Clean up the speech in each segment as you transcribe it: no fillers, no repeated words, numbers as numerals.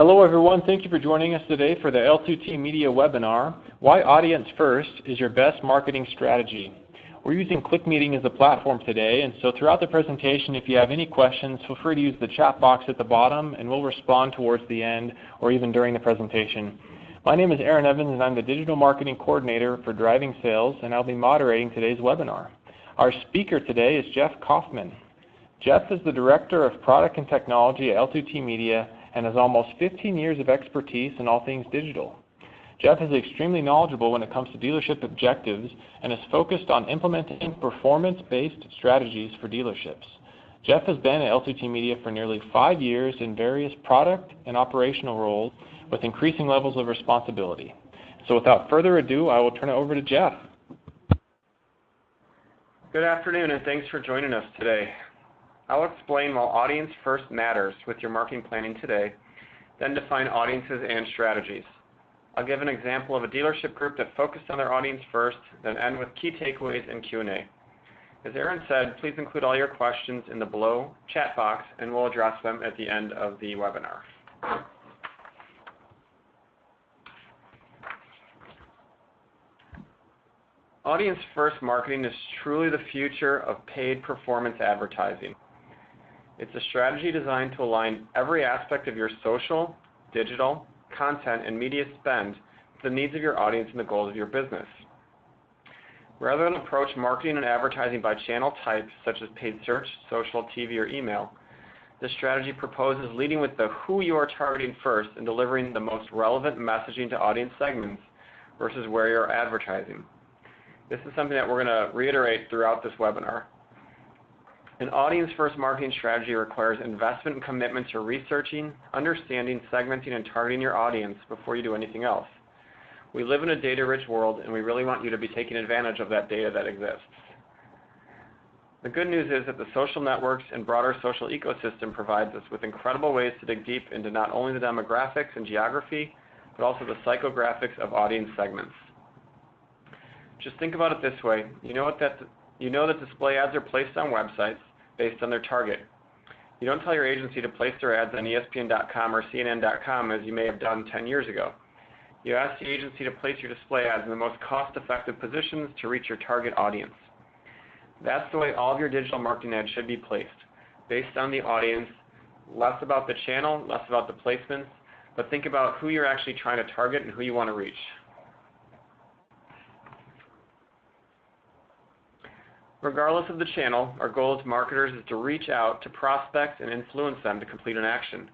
Hello everyone, thank you for joining us today for the L2T Media webinar, Why Audience First is Your Best Marketing Strategy. We're using ClickMeeting as a platform today, and so throughout the presentation, if you have any questions, feel free to use the chat box at the bottom and we'll respond towards the end or even during the presentation. My name is Aaron Evans and I'm the Digital Marketing Coordinator for Driving Sales, and I'll be moderating today's webinar. Our speaker today is Jeff Kaufman. Jeff is the Director of Product and Technology at L2T Media and has almost 15 years of expertise in all things digital. Jeff is extremely knowledgeable when it comes to dealership objectives and is focused on implementing performance-based strategies for dealerships. Jeff has been at L2T Media for nearly 5 years in various product and operational roles with increasing levels of responsibility. So without further ado, I will turn it over to Jeff. Good afternoon and thanks for joining us today. I'll explain why audience first matters with your marketing planning today, then define audiences and strategies. I'll give an example of a dealership group that focused on their audience first, then end with key takeaways and Q&A. As Aaron said, please include all your questions in the below chat box and we'll address them at the end of the webinar. Audience first marketing is truly the future of paid performance advertising. It's a strategy designed to align every aspect of your social, digital, content, and media spend with the needs of your audience and the goals of your business. Rather than approach marketing and advertising by channel type, such as paid search, social, TV, or email, this strategy proposes leading with the who you are targeting first and delivering the most relevant messaging to audience segments versus where you're advertising. This is something that we're going to reiterate throughout this webinar. An audience-first marketing strategy requires investment and commitment to researching, understanding, segmenting, and targeting your audience before you do anything else. We live in a data-rich world, and we really want you to be taking advantage of that data that exists. The good news is that the social networks and broader social ecosystem provides us with incredible ways to dig deep into not only the demographics and geography, but also the psychographics of audience segments. Just think about it this way. You know that display ads are placed on websites based on their target. You don't tell your agency to place their ads on ESPN.com or CNN.com as you may have done 10 years ago. You ask the agency to place your display ads in the most cost-effective positions to reach your target audience. That's the way all of your digital marketing ads should be placed, based on the audience, less about the channel, less about the placements, but think about who you're actually trying to target and who you want to reach. Regardless of the channel, our goal as marketers is to reach out to prospects and influence them to complete an action,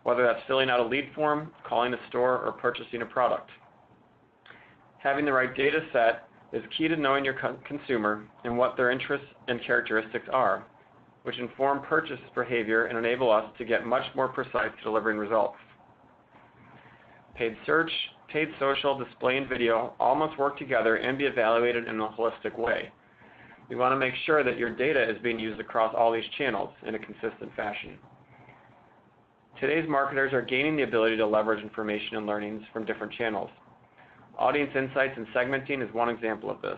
whether that's filling out a lead form, calling a store, or purchasing a product. Having the right data set is key to knowing your consumer and what their interests and characteristics are, which inform purchase behavior and enable us to get much more precise delivering results. Paid search, paid social, display, and video all must work together and be evaluated in a holistic way. We want to make sure that your data is being used across all these channels in a consistent fashion. Today's marketers are gaining the ability to leverage information and learnings from different channels. Audience insights and segmenting is one example of this.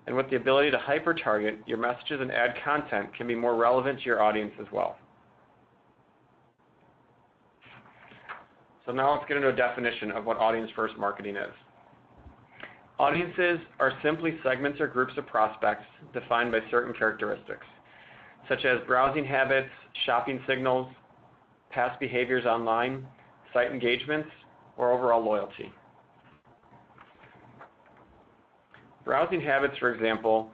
And with the ability to hyper-target, your messages and ad content can be more relevant to your audience as well. So now let's get into a definition of what audience-first marketing is. Audiences are simply segments or groups of prospects defined by certain characteristics, such as browsing habits, shopping signals, past behaviors online, site engagements, or overall loyalty. Browsing habits, for example,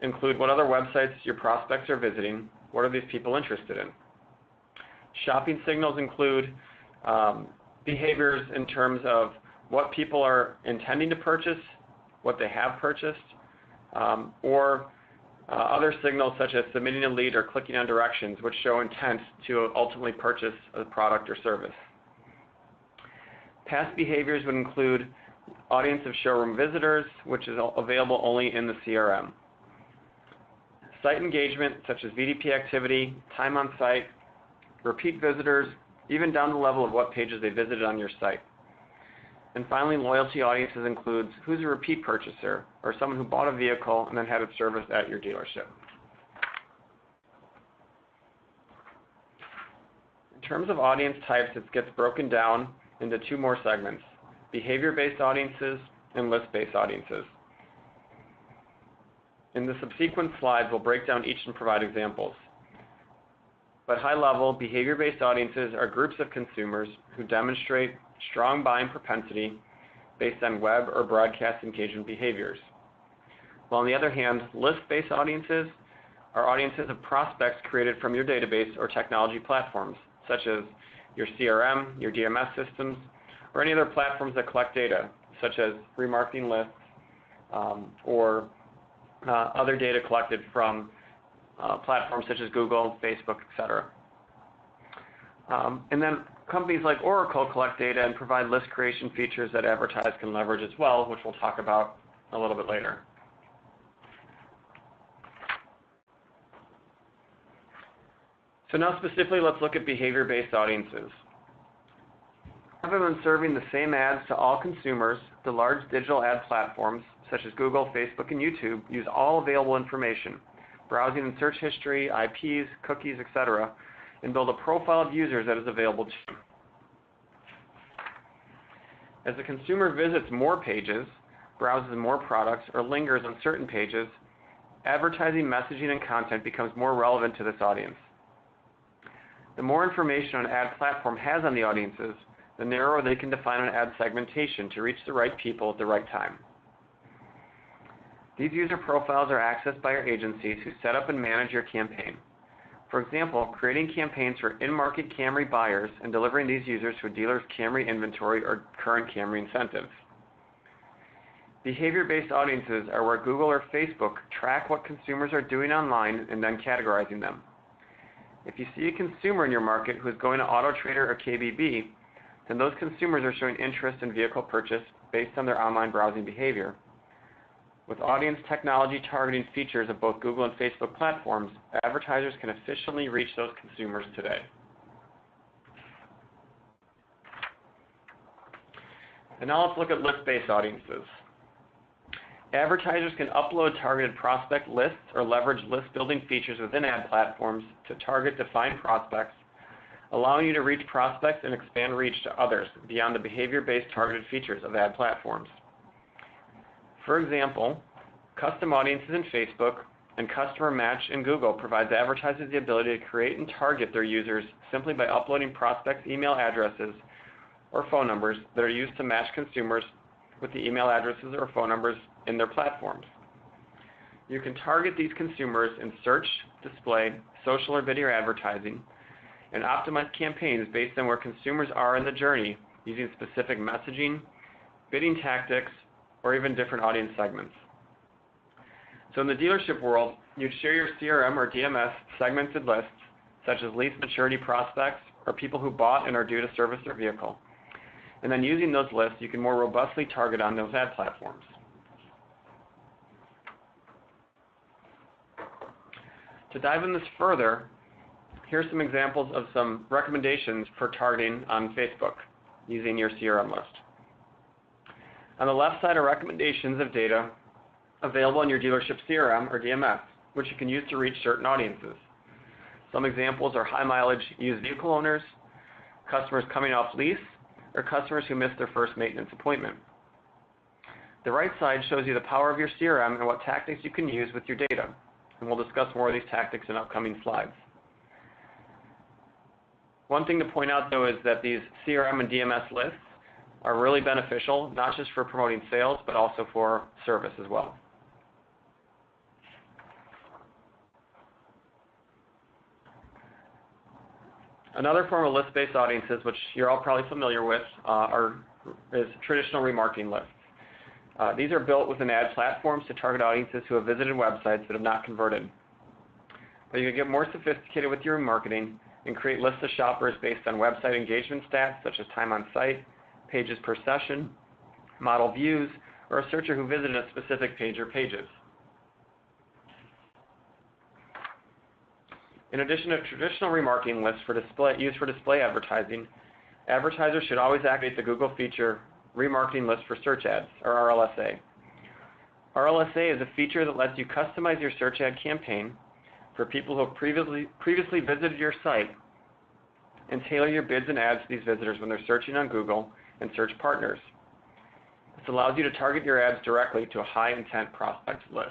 include what other websites your prospects are visiting, what are these people interested in. Shopping signals include behaviors in terms of what people are intending to purchase, what they have purchased, or other signals such as submitting a lead or clicking on directions, which show intent to ultimately purchase a product or service. Past behaviors would include audience of showroom visitors, which is available only in the CRM. Site engagement, such as VDP activity, time on site, repeat visitors, even down to the level of what pages they visited on your site. And finally, loyalty audiences includes who's a repeat purchaser or someone who bought a vehicle and then had it serviced at your dealership. In terms of audience types, it gets broken down into two more segments: behavior-based audiences and list-based audiences. In the subsequent slides, we'll break down each and provide examples. But high level, behavior-based audiences are groups of consumers who demonstrate strong buying propensity based on web or broadcast engagement behaviors. While on the other hand, list-based audiences are audiences of prospects created from your database or technology platforms, such as your CRM, your DMS systems, or any other platforms that collect data, such as remarketing lists or other data collected from platforms such as Google, Facebook, etc. And then companies like Oracle collect data and provide list creation features that advertisers can leverage as well, which we'll talk about a little bit later. So now specifically, let's look at behavior-based audiences. Rather than serving the same ads to all consumers, the large digital ad platforms, such as Google, Facebook, and YouTube, use all available information, browsing and search history, IPs, cookies, etc., and build a profile of users that is available to them. As the consumer visits more pages, browses more products, or lingers on certain pages, advertising, messaging, and content becomes more relevant to this audience. The more information an ad platform has on the audiences, the narrower they can define an ad segmentation to reach the right people at the right time. These user profiles are accessed by our agencies who set up and manage your campaign. For example, creating campaigns for in-market Camry buyers and delivering these users to a dealer's Camry inventory or current Camry incentives. Behavior-based audiences are where Google or Facebook track what consumers are doing online and then categorizing them. If you see a consumer in your market who is going to Auto Trader or KBB, then those consumers are showing interest in vehicle purchase based on their online browsing behavior. With audience technology targeting features of both Google and Facebook platforms, advertisers can efficiently reach those consumers today. And now let's look at list-based audiences. Advertisers can upload targeted prospect lists or leverage list-building features within ad platforms to target defined prospects, allowing you to reach prospects and expand reach to others beyond the behavior-based targeted features of ad platforms. For example, custom audiences in Facebook and customer match in Google provides advertisers the ability to create and target their users simply by uploading prospects' email addresses or phone numbers that are used to match consumers with the email addresses or phone numbers in their platforms. You can target these consumers in search, display, social, or video advertising, and optimize campaigns based on where consumers are in the journey using specific messaging, bidding tactics, or even different audience segments. So in the dealership world, you'd share your CRM or DMS segmented lists, such as lease maturity prospects or people who bought and are due to service their vehicle. And then using those lists, you can more robustly target on those ad platforms. To dive in this further, here's some examples of some recommendations for targeting on Facebook using your CRM list. On the left side are recommendations of data available in your dealership CRM or DMS, which you can use to reach certain audiences. Some examples are high mileage used vehicle owners, customers coming off lease, or customers who missed their first maintenance appointment. The right side shows you the power of your CRM and what tactics you can use with your data, and we'll discuss more of these tactics in upcoming slides. One thing to point out, though, is that these CRM and DMS lists are really beneficial, not just for promoting sales, but also for service as well. Another form of list-based audiences, which you're all probably familiar with, is traditional remarketing lists. These are built within ad platforms to target audiences who have visited websites that have not converted. But you can get more sophisticated with your remarketing and create lists of shoppers based on website engagement stats, such as time on site, pages per session, model views, or a searcher who visited a specific page or pages. In addition to traditional remarketing lists used for display advertising, advertisers should always activate the Google feature Remarketing List for Search Ads, or RLSA. RLSA is a feature that lets you customize your search ad campaign for people who have previously visited your site and tailor your bids and ads to these visitors when they're searching on Google and search partners. This allows you to target your ads directly to a high-intent prospect list.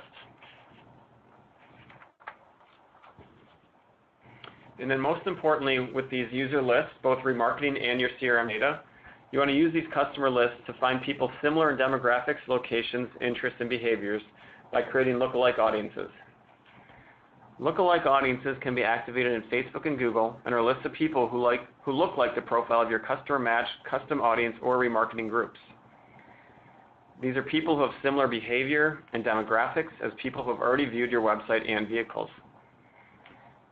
And then most importantly, with these user lists, both remarketing and your CRM data, you want to use these customer lists to find people similar in demographics, locations, interests, and behaviors by creating lookalike audiences. Lookalike audiences can be activated in Facebook and Google and are lists of people who look like the profile of your customer match, custom audience, or remarketing groups. These are people who have similar behavior and demographics as people who have already viewed your website and vehicles.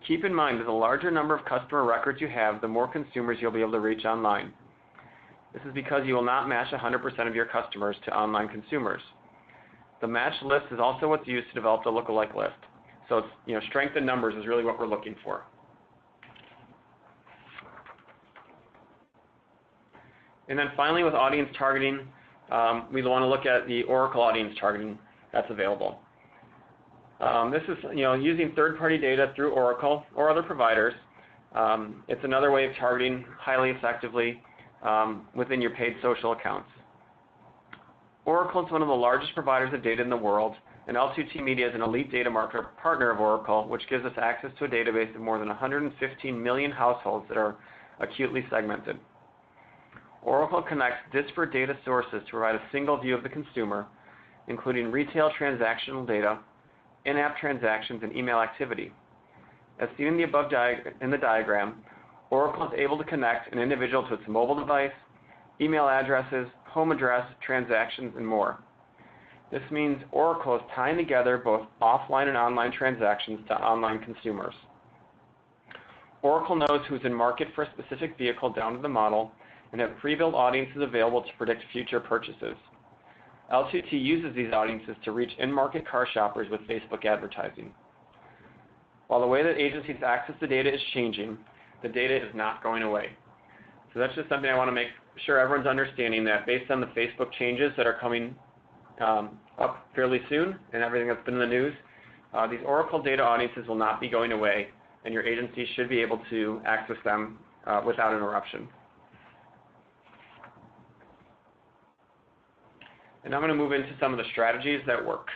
Keep in mind that the larger number of customer records you have, the more consumers you'll be able to reach online. This is because you will not match 100% of your customers to online consumers. The matched list is also what's used to develop the lookalike list. So it's, strength in numbers is really what we're looking for. And then finally, with audience targeting, we want to look at the Oracle audience targeting that's available. This is using third-party data through Oracle or other providers. It's another way of targeting highly effectively within your paid social accounts. Oracle is one of the largest providers of data in the world, and L2T Media is an elite data marketer partner of Oracle, which gives us access to a database of more than 115 million households that are acutely segmented. Oracle connects disparate data sources to provide a single view of the consumer, including retail transactional data, in-app transactions, and email activity. As seen in the above diagram, Oracle is able to connect an individual to its mobile device, email addresses, home address, transactions, and more. This means Oracle is tying together both offline and online transactions to online consumers. Oracle knows who's in market for a specific vehicle down to the model and have pre-built audiences available to predict future purchases. L2T uses these audiences to reach in-market car shoppers with Facebook advertising. While the way that agencies access the data is changing, the data is not going away. So that's just something I want to make sure everyone's understanding, that based on the Facebook changes that are coming up fairly soon and everything that's been in the news, these Oracle data audiences will not be going away, and your agency should be able to access them without interruption. And I'm going to move into some of the strategies that work.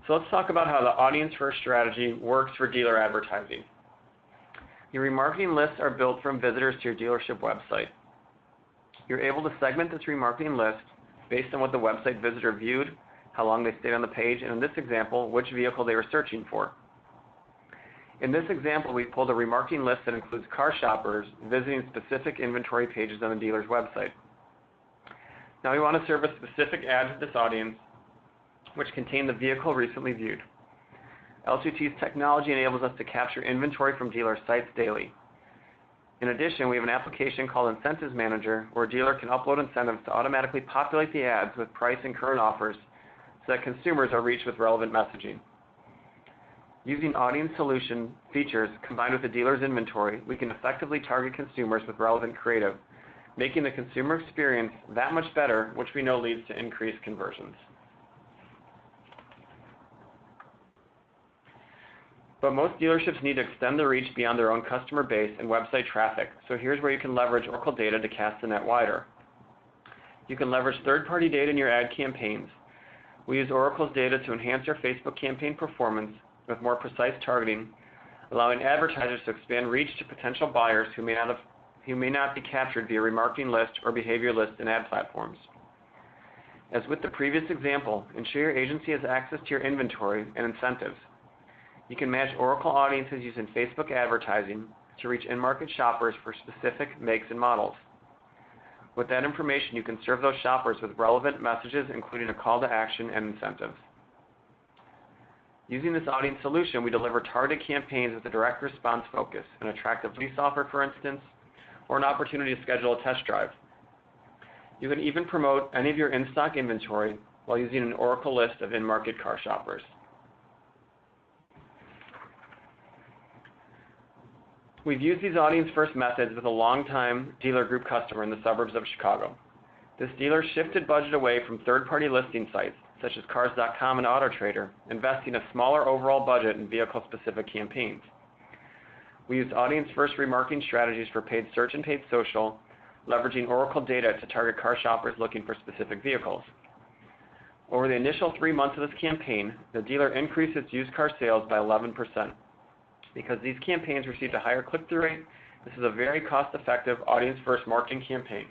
So let's talk about how the audience-first strategy works for dealer advertising. Your remarketing lists are built from visitors to your dealership website. You're able to segment this remarketing list based on what the website visitor viewed, how long they stayed on the page, and in this example, which vehicle they were searching for. In this example, we pulled a remarketing list that includes car shoppers visiting specific inventory pages on the dealer's website. Now we want to serve a specific ad to this audience, which contain the vehicle recently viewed. L2T's technology enables us to capture inventory from dealer sites daily. In addition, we have an application called Incentives Manager, where a dealer can upload incentives to automatically populate the ads with price and current offers so that consumers are reached with relevant messaging. Using audience solution features combined with the dealer's inventory, we can effectively target consumers with relevant creative, making the consumer experience that much better, which we know leads to increased conversions. But most dealerships need to extend their reach beyond their own customer base and website traffic, so here's where you can leverage Oracle data to cast the net wider. You can leverage third-party data in your ad campaigns. We use Oracle's data to enhance our Facebook campaign performance with more precise targeting, allowing advertisers to expand reach to potential buyers who may not be captured via remarketing list or behavior list in ad platforms. As with the previous example, ensure your agency has access to your inventory and incentives. You can match Oracle audiences using Facebook advertising to reach in-market shoppers for specific makes and models. With that information, you can serve those shoppers with relevant messages, including a call to action and incentives. Using this audience solution, we deliver targeted campaigns with a direct response focus, an attractive lease offer, for instance, or an opportunity to schedule a test drive. You can even promote any of your in-stock inventory while using an Oracle list of in-market car shoppers. We've used these audience-first methods with a long-time dealer group customer in the suburbs of Chicago. This dealer shifted budget away from third-party listing sites, such as Cars.com and AutoTrader, investing a smaller overall budget in vehicle-specific campaigns. We used audience-first remarketing strategies for paid search and paid social, leveraging Oracle data to target car shoppers looking for specific vehicles. Over the initial 3 months of this campaign, the dealer increased its used car sales by 11%. Because these campaigns received a higher click-through rate, this is a very cost-effective audience-first marketing campaign.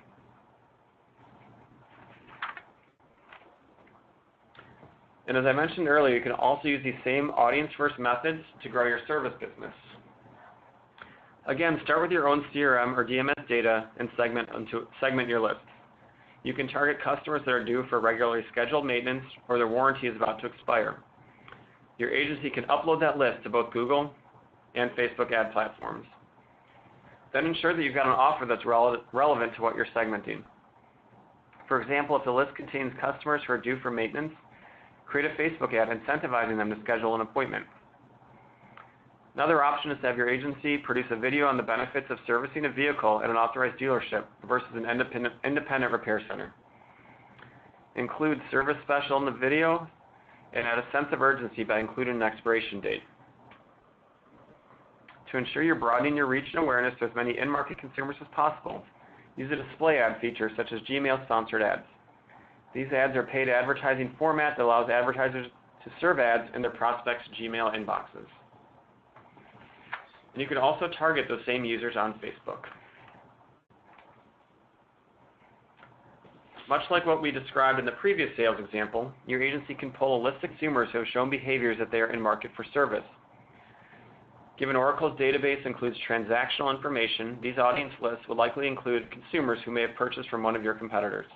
And as I mentioned earlier, you can also use these same audience-first methods to grow your service business. Again, start with your own CRM or DMS data and segment your list. You can target customers that are due for regularly scheduled maintenance or their warranty is about to expire. Your agency can upload that list to both Google and Facebook ad platforms. Then ensure that you've got an offer that's relevant to what you're segmenting. For example, if the list contains customers who are due for maintenance, create a Facebook ad incentivizing them to schedule an appointment. Another option is to have your agency produce a video on the benefits of servicing a vehicle at an authorized dealership versus an independent repair center. Include service special in the video and add a sense of urgency by including an expiration date. To ensure you're broadening your reach and awareness to as many in-market consumers as possible, use a display ad feature such as Gmail-sponsored ads. These ads are paid advertising format that allows advertisers to serve ads in their prospects' Gmail inboxes. And you can also target those same users on Facebook. Much like what we described in the previous sales example, your agency can pull a list of consumers who have shown behaviors that they are in market for service. Given Oracle's database includes transactional information, these audience lists will likely include consumers who may have purchased from one of your competitors.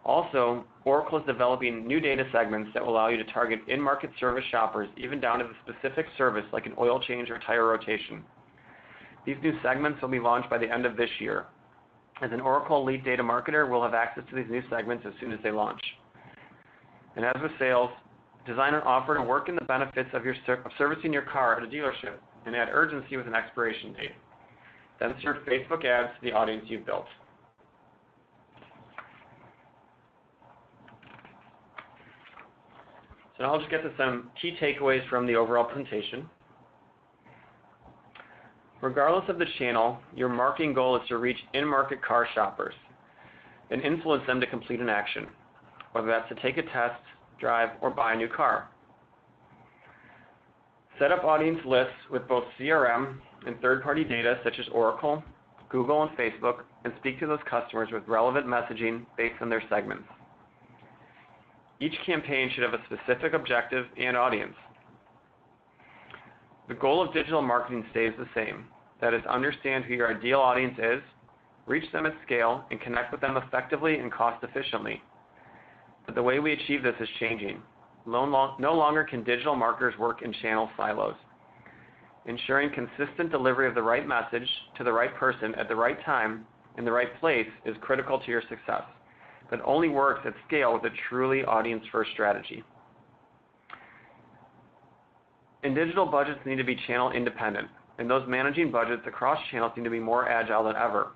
Also, Oracle is developing new data segments that will allow you to target in-market service shoppers even down to the specific service like an oil change or tire rotation. These new segments will be launched by the end of this year. As an Oracle Elite Data Marketer, we'll have access to these new segments as soon as they launch. And as with sales, design an offer to work in the benefits of servicing your car at a dealership and add urgency with an expiration date. Then serve Facebook ads to the audience you've built. So now I'll just get to some key takeaways from the overall presentation. Regardless of the channel, your marketing goal is to reach in-market car shoppers and influence them to complete an action, whether that's to take a test, drive, or buy a new car. Set up audience lists with both CRM and third-party data such as Oracle, Google, and Facebook, and speak to those customers with relevant messaging based on their segments. Each campaign should have a specific objective and audience. The goal of digital marketing stays the same. That is, understand who your ideal audience is, reach them at scale, and connect with them effectively and cost efficiently. But the way we achieve this is changing. No longer can digital marketers work in channel silos. Ensuring consistent delivery of the right message to the right person at the right time in the right place is critical to your success, but only works at scale with a truly audience-first strategy. And digital budgets need to be channel independent, and those managing budgets across channels need to be more agile than ever.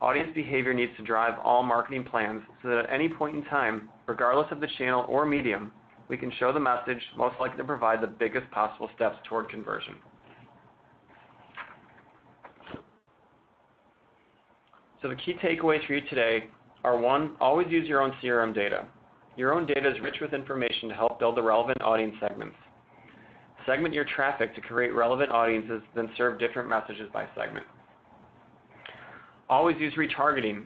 Audience behavior needs to drive all marketing plans so that at any point in time, regardless of the channel or medium, we can show the message most likely to provide the biggest possible steps toward conversion. So the key takeaways for you today are: 1, always use your own CRM data. Your own data is rich with information to help build the relevant audience segments. Segment your traffic to create relevant audiences, then serve different messages by segment. Always use retargeting.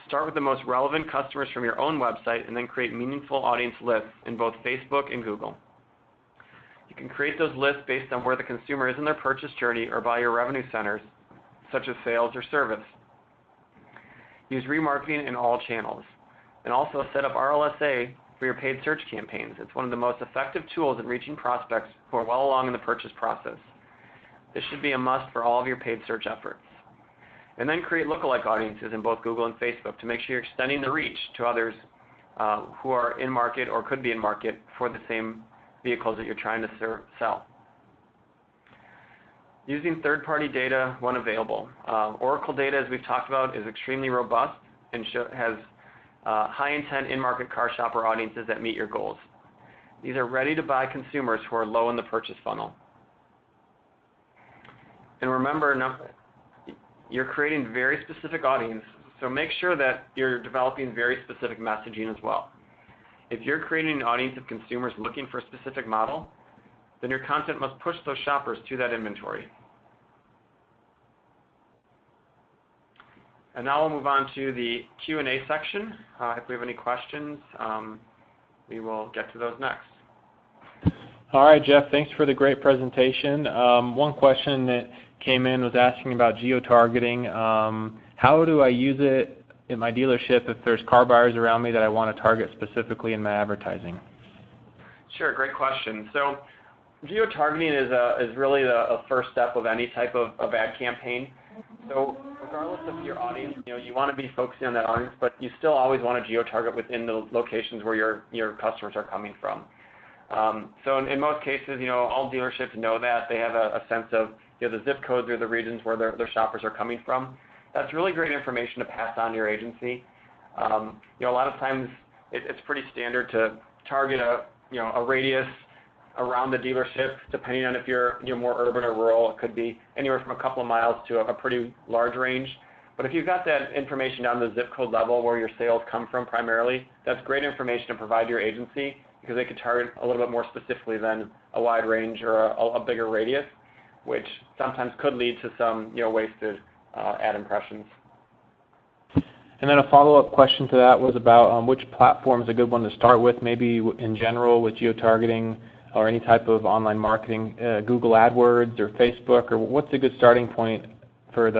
Start with the most relevant customers from your own website and then create meaningful audience lists in both Facebook and Google. You can create those lists based on where the consumer is in their purchase journey or by your revenue centers, such as sales or service. Use remarketing in all channels. And also set up RLSA for your paid search campaigns. It's one of the most effective tools in reaching prospects who are well along in the purchase process. This should be a must for all of your paid search efforts. And then create lookalike audiences in both Google and Facebook to make sure you're extending the reach to others who are in market or could be in market for the same vehicles that you're trying to sell. Using third-party data when available. Oracle data, as we've talked about, is extremely robust and has high-intent in-market car shopper audiences that meet your goals. These are ready-to-buy consumers who are low in the purchase funnel. And remember, you're creating very specific audience, so make sure that you're developing very specific messaging as well. If you're creating an audience of consumers looking for a specific model, then your content must push those shoppers to that inventory. And now we'll move on to the Q&A section. If we have any questions, we will get to those next. All right, Jeff, thanks for the great presentation. One question that came in was asking about geo-targeting. How do I use it in my dealership if there's car buyers around me that I want to target specifically in my advertising? Sure, great question. So geo-targeting is really a first step of any type of ad campaign. So regardless of your audience, you want to be focusing on that audience, but you still always want to geo-target within the locations where your customers are coming from. So in most cases, all dealerships know that. They have a sense of the zip codes or the regions where their shoppers are coming from. That's really great information to pass on to your agency. A lot of times it's pretty standard to target a radius around the dealership, depending on if you're more urban or rural. It could be anywhere from a couple of miles to a pretty large range. But if you've got that information down to the zip code level where your sales come from primarily, that's great information to provide to your agency because they could target a little bit more specifically than a wide range or a bigger radius, which sometimes could lead to some wasted ad impressions. And then a follow-up question to that was about which platform is a good one to start with, maybe in general with geo-targeting or any type of online marketing, Google AdWords or Facebook, or what's a good starting point for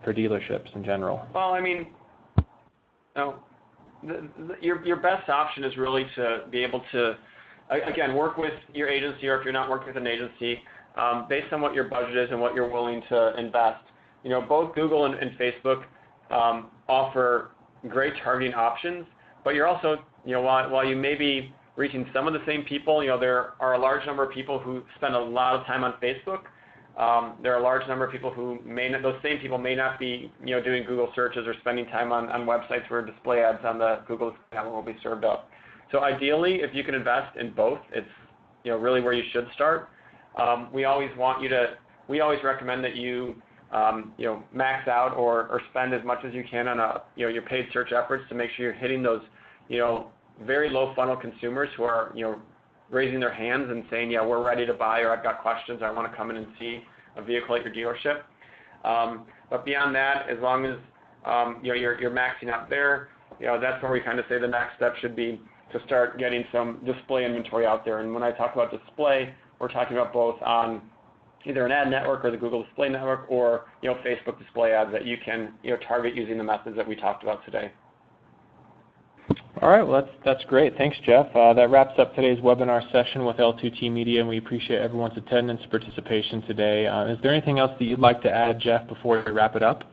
dealerships in general? Well, I mean, your best option is really to be able to, again, work with your agency, or if you're not working with an agency, based on what your budget is and what you're willing to invest. Both Google and Facebook offer great targeting options, but you're also, while you may be reaching some of the same people, there are a large number of people who spend a lot of time on Facebook. There are a large number of people who those same people may not be, doing Google searches or spending time on websites where display ads on the Google channel will be served up. So ideally, if you can invest in both, it's, really where you should start. We always recommend that you, max out or spend as much as you can on your paid search efforts to make sure you're hitting those, very low funnel consumers who are, raising their hands and saying, yeah, we're ready to buy, or I've got questions, or I want to come in and see a vehicle at your dealership. But beyond that, as long as you're maxing out there, that's where we kind of say the next step should be to start getting some display inventory out there. And when I talk about display, we're talking about both on either an ad network or the Google Display Network, or Facebook display ads that you can target using the methods that we talked about today. All right, well, that's great. Thanks, Jeff. That wraps up today's webinar session with L2T Media, and we appreciate everyone's attendance and participation today. Is there anything else that you'd like to add, Jeff, before we wrap it up?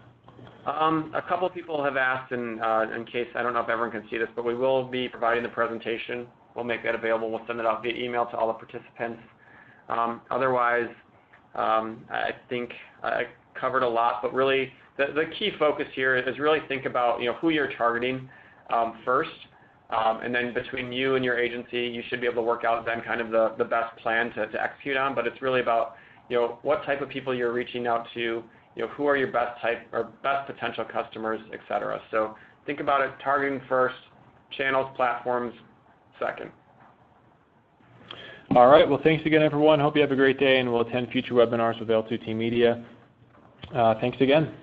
A couple of people have asked, and in case, I don't know if everyone can see this, but we will be providing the presentation. We'll make that available. We'll send it out via email to all the participants. Otherwise, I think I covered a lot, but really the key focus here is really think about who you're targeting first, and then between you and your agency, you should be able to work out then kind of the best plan to execute on. But it's really about what type of people you're reaching out to, who are your best potential customers, etc. So think about it: targeting first, channels, platforms second. All right. Well, thanks again, everyone. Hope you have a great day, and we'll attend future webinars with L2T Media. Thanks again.